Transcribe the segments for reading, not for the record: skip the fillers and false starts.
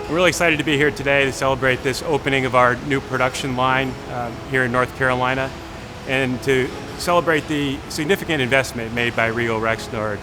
We're really excited to be here today to celebrate this opening of our new production line here in North Carolina, and to celebrate the significant investment made by Regal Rexnord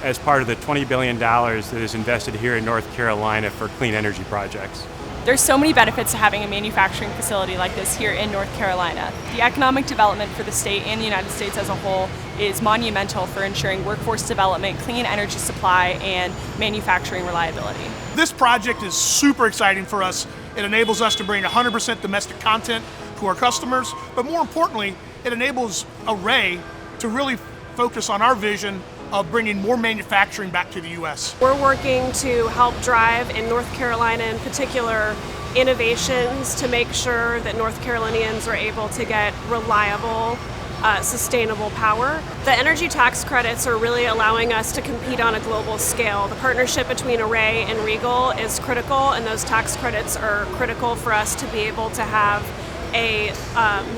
as part of the $20 billion that is invested here in North Carolina for clean energy projects. There's so many benefits to having a manufacturing facility like this here in North Carolina. The economic development for the state and the United States as a whole is monumental for ensuring workforce development, clean energy supply, and manufacturing reliability. This project is super exciting for us. It enables us to bring 100% domestic content to our customers, but more importantly, it enables Array to really focus on our vision of bringing more manufacturing back to the U.S. We're working to help drive, in North Carolina in particular, innovations to make sure that North Carolinians are able to get reliable, sustainable power. The energy tax credits are really allowing us to compete on a global scale. The partnership between Array and Regal is critical, and those tax credits are critical for us to be able to have a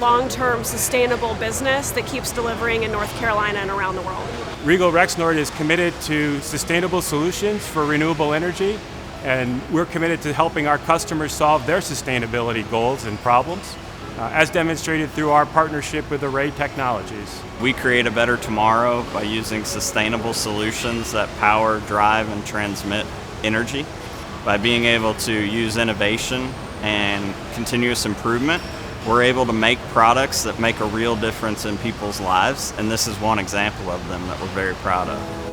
long-term sustainable business that keeps delivering in North Carolina and around the world. Regal Rexnord is committed to sustainable solutions for renewable energy, and we're committed to helping our customers solve their sustainability goals and problems, as demonstrated through our partnership with Array Technologies. We create a better tomorrow by using sustainable solutions that power, drive, and transmit energy. By being able to use innovation and continuous improvement, we're able to make products that make a real difference in people's lives, and this is one example of them that we're very proud of.